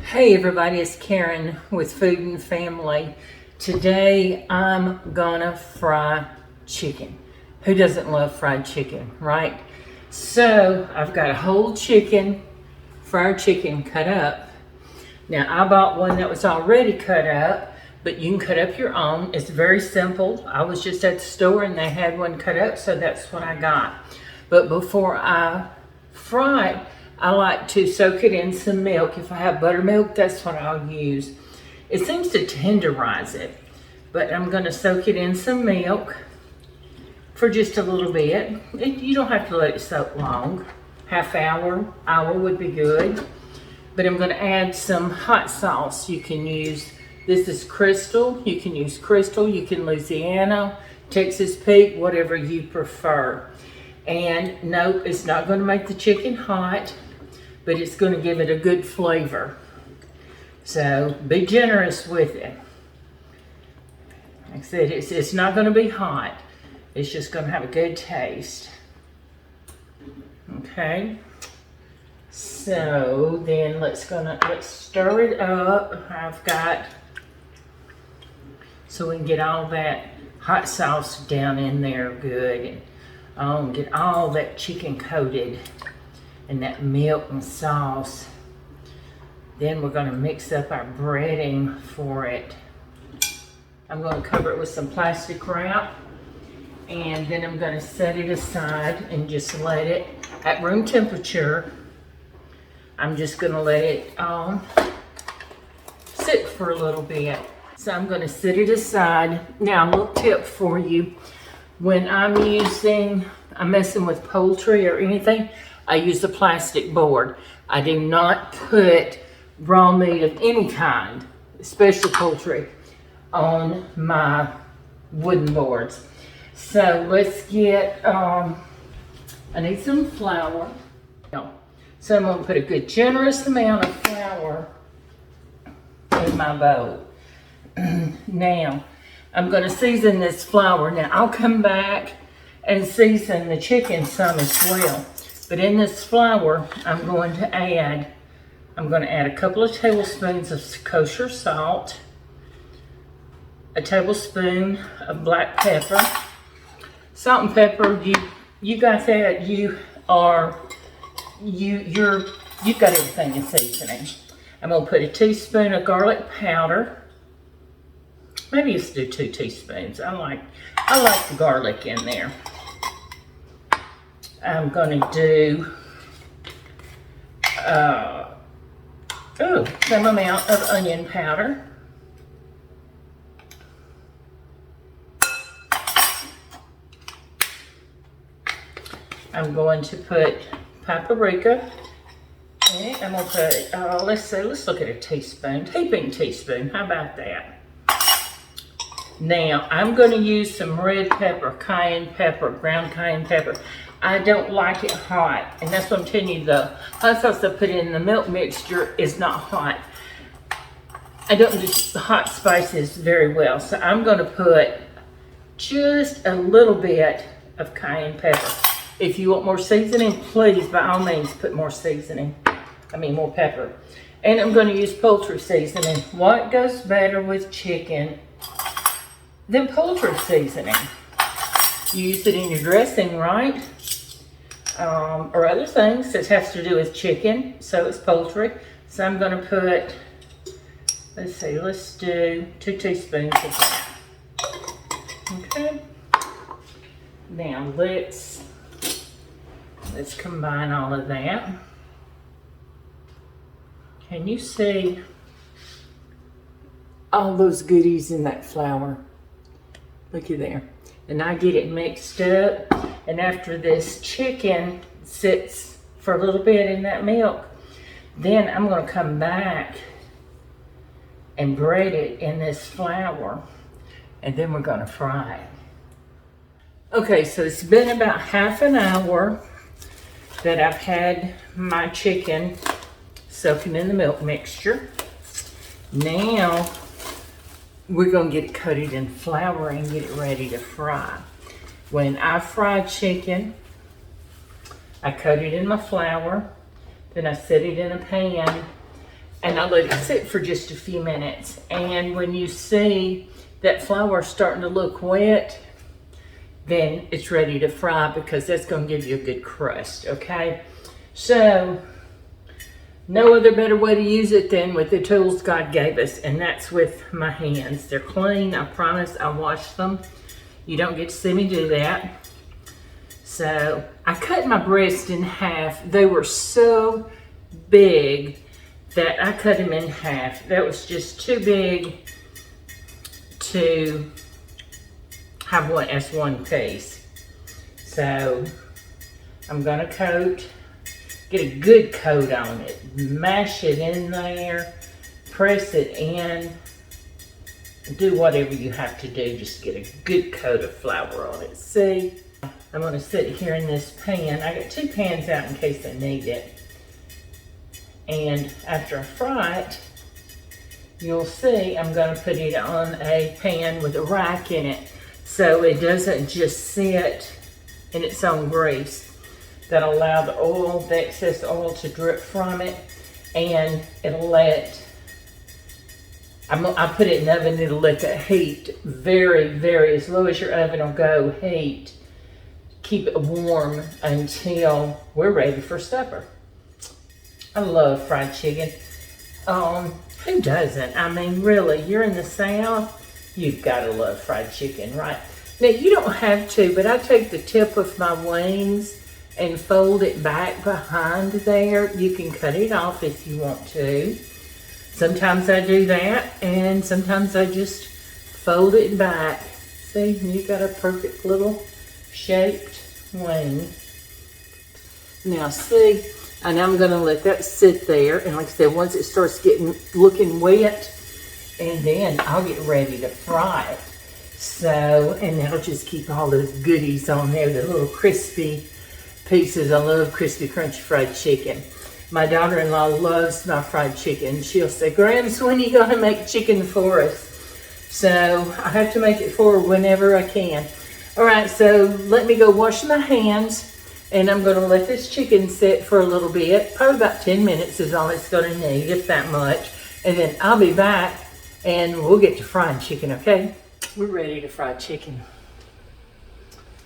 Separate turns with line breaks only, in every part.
Hey everybody, it's Karen with Food and Family. Today I'm gonna fry chicken. Who doesn't love fried chicken, right? So I've got a whole chicken, fried chicken cut up. Now I bought one that was already cut up, but you can cut up your own. It's very simple. I was just at the store and they had one cut up, so that's what I got. But before I fry it, I like to soak it in some milk. If I have buttermilk, that's what I'll use. It seems to tenderize it, but I'm going to soak it in some milk for just a little bit. You don't have to let it soak long. Half hour would be good. But I'm going to add some hot sauce. You can use, this is Crystal. You can use Crystal, you can Louisiana, Texas Pete, whatever you prefer. And no, it's not going to make the chicken hot, but it's going to give it a good flavor. So be generous with it. Like I said, it's not going to be hot. It's just going to have a good taste. Okay. So then let's stir it up. I've got, so we can get all that hot sauce down in there good. And get all that chicken coated in that milk and sauce. Then we're going to mix up our breading for it. I'm going to cover it with some plastic wrap, and then I'm going to set it aside and just let it at room temperature. I'm just going to let it sit for a little bit. So I'm going to set it aside. Now, a little tip for you. When I'm messing with poultry or anything, I use a plastic board. I do not put raw meat of any kind, especially poultry, on my wooden boards. So let's get, I need some flour. So I'm going to put a good generous amount of flour in my bowl. Now, I'm going to season this flour. Now, I'll come back and season the chicken some as well. But in this flour, I'm going to add a couple of tablespoons of kosher salt, a tablespoon of black pepper. Salt and pepper, you got that. You've got everything in seasoning. I'm going to put a teaspoon of garlic powder. Maybe let's do 2 teaspoons. I like the garlic in there. I'm going to do some amount of onion powder. I'm going to put paprika. And I'm going to put, let's look at a teaspoon, heaping teaspoon. How about that? Now, I'm going to use some red pepper, cayenne pepper, ground cayenne pepper. I don't like it hot, and that's what I'm telling you, the hot sauce I put in the milk mixture is not hot. I don't do hot spices very well, so I'm going to put just a little bit of cayenne pepper. If you want more seasoning, please, by all means, put more more pepper. And I'm going to use poultry seasoning. What goes better with chicken than poultry seasoning? You use it in your dressing, right? Or other things that has to do with chicken, so it's poultry. So I'm going to put, let's do 2 teaspoons of that. Okay. Now let's combine all of that. Can you see all those goodies in that flour? Look at there. And I get it mixed up. And after this chicken sits for a little bit in that milk, then I'm going to come back and braid it in this flour. And then we're going to fry it. Okay, so it's been about half an hour that I've had my chicken soaking in the milk mixture. Now, we're going to get it coated in flour and get it ready to fry. When I fry chicken, I coat it in my flour, then I set it in a pan, and I let it sit for just a few minutes. And when you see that flour starting to look wet, then it's ready to fry, because that's going to give you a good crust, okay? So, no other better way to use it than with the tools God gave us, and that's with my hands. They're clean, I promise. I washed them. You don't get to see me do that. So, I cut my breast in half. They were so big that I cut them in half. That was just too big to have one as one piece. So I'm gonna get a good coat on it, mash it in there, press it in, do whatever you have to do, just get a good coat of flour on it. See, I'm gonna sit here in this pan. I got 2 pans out in case I need it. And after I fry it, you'll see I'm gonna put it on a pan with a rack in it, so it doesn't just sit in its own grease. That'll allow the oil, the excess oil, to drip from it, and it'll I put it in the oven. It'll let that heat very, very, as low as your oven will go, heat. Keep it warm until we're ready for supper. I love fried chicken. Who doesn't? I mean, really, you're in the South, you've got to love fried chicken, right? Now, you don't have to, but I take the tip of my wings and fold it back behind there. You can cut it off if you want to. Sometimes I do that, and sometimes I just fold it back. See, you got a perfect little shaped wing. Now, see, and I'm gonna let that sit there, and like I said, once it starts looking wet, and then I'll get ready to fry it. So, and that'll just keep all those goodies on there, the little crispy pieces. I love crispy, crunchy fried chicken. My daughter-in-law loves my fried chicken. She'll say, Grams, when are you gonna make chicken for us? So I have to make it for her whenever I can. All right, so let me go wash my hands, and I'm gonna let this chicken sit for a little bit. Probably about 10 minutes is all it's gonna need, if that much. And then I'll be back, and we'll get to frying chicken, okay? We're ready to fry chicken.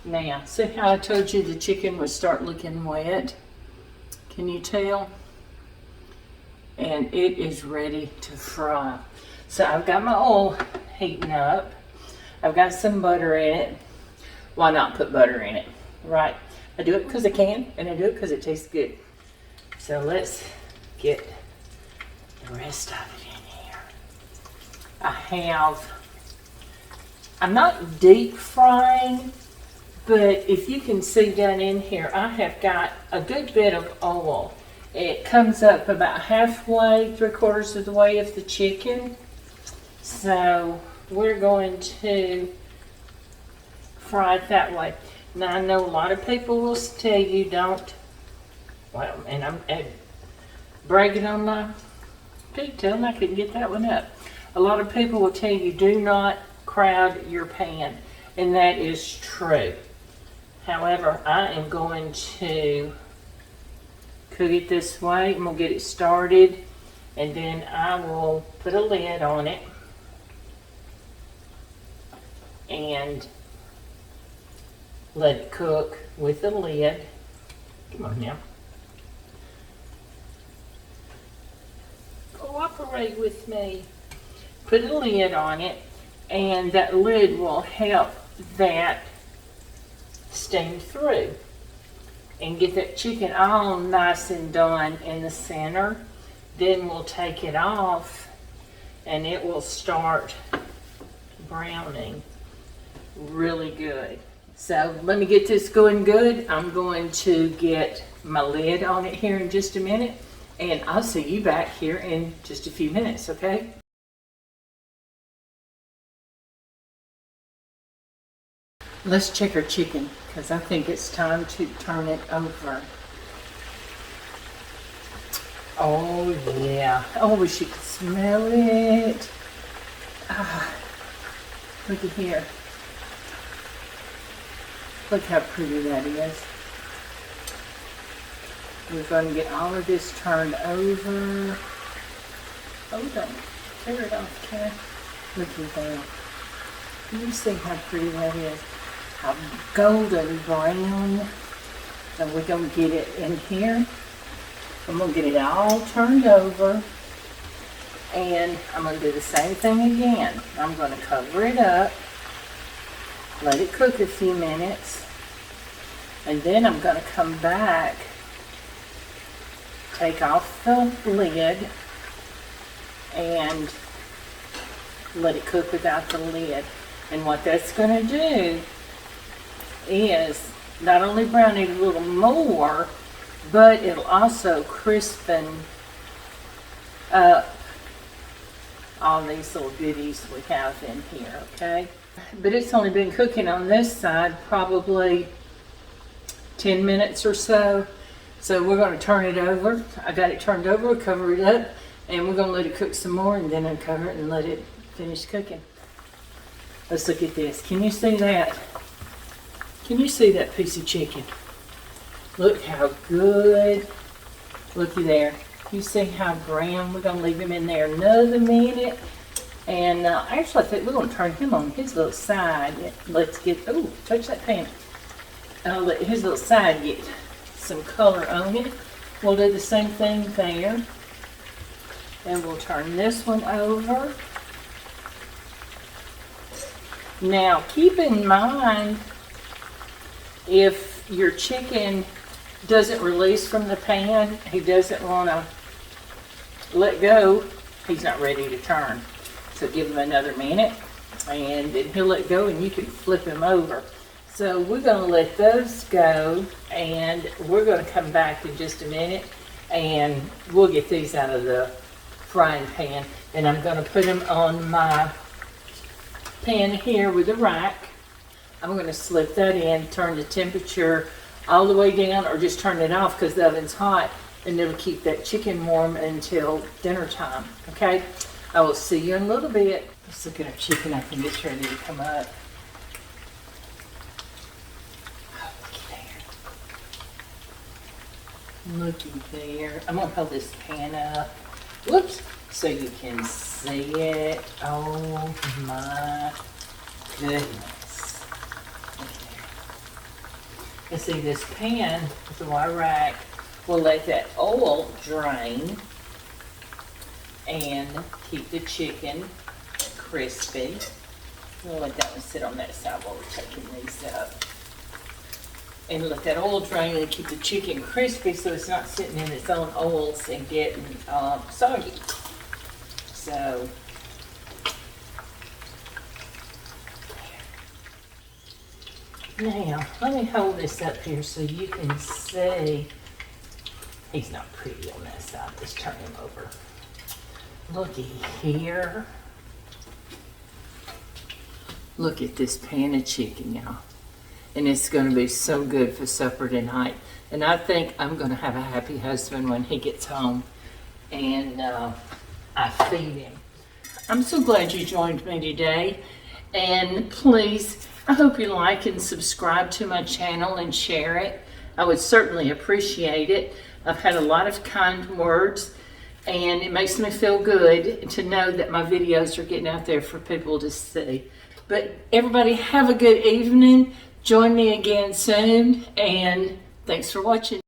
Now, see how I told you the chicken would start looking wet? Can you tell? And it is ready to fry. So I've got my oil heating up. I've got some butter in it. Why not put butter in it, right? I do it because I can, and I do it because it tastes good. So let's get the rest of it in here. I'm not deep frying, but if you can see down in here, I have got a good bit of oil. It comes up about halfway, 3/4 of the way of the chicken. So we're going to fry it that way. Now I know a lot of people will tell you don't, well, and I'm bragging on my pigtail, and I couldn't get that one up. A lot of people will tell you do not crowd your pan, and that is true. However, I am going to cook it this way. I'm going to get it started, and then I will put a lid on it and let it cook with the lid. Come on now. Cooperate with me. Put a lid on it, and that lid will help that steam through and get that chicken all nice and done in the center. Then we'll take it off, and it will start browning really good. So let me get this going good. I'm going to get my lid on it here in just a minute, and I'll see you back here in just a few minutes, okay? Let's check our chicken, because I think it's time to turn it over. Oh yeah, I wish you could smell it. Ah, look at here. Look how pretty that is. We're going to get all of this turned over. hold on. Tear it off, Karen. Look at that. Can you see how pretty that is? How golden brown. And we're going to get it in here. I'm going to get it all turned over. And I'm going to do the same thing again. I'm going to cover it up. Let it cook a few minutes. And then I'm going to come back. Take off the lid. And let it cook without the lid. And what that's going to do is not only brown it a little more, but it'll also crispen up all these little goodies we have in here, okay? But it's only been cooking on this side probably 10 minutes or so. So we're going to turn it over. I got it turned over, cover it up, and we're going to let it cook some more and then uncover it and let it finish cooking. Let's look at this. Can you see that? Can you see that piece of chicken? Look how good. Looky there. You see how brown? We're going to leave him in there another minute. And actually, I think we're going to turn him on his little side. Let's get, oh, touch that pan. I'll let his little side get some color on it. We'll do the same thing there. And we'll turn this one over. Now, keep in mind, if your chicken doesn't release from the pan, he doesn't want to let go, he's not ready to turn. So give him another minute and then he'll let go and you can flip him over. So we're going to let those go and we're going to come back in just a minute and we'll get these out of the frying pan. And I'm going to put them on my pan here with a rack. I'm going to slip that in, turn the temperature all the way down or just turn it off because the oven's hot and it'll keep that chicken warm until dinner time, okay? I will see you in a little bit. Let's look at our chicken. I think it's ready to come up. Oh, looky there. I'm going to hold this pan up. Whoops. So you can see it. Oh my goodness. And see this pan with the wire rack, we'll let that oil drain and keep the chicken crispy. We'll let that one sit on that side while we're taking these up. And let that oil drain and keep the chicken crispy so it's not sitting in its own oils and getting soggy. So, now, let me hold this up here so you can see. He's not pretty on that side. Let's turn him over. Looky here. Look at this pan of chicken, y'all. And it's going to be so good for supper tonight. And I think I'm going to have a happy husband when he gets home. And I feed him. I'm so glad you joined me today. And please, I hope you like and subscribe to my channel and share it. I would certainly appreciate it. I've had a lot of kind words and it makes me feel good to know that my videos are getting out there for people to see. But everybody have a good evening. Join me again soon and thanks for watching.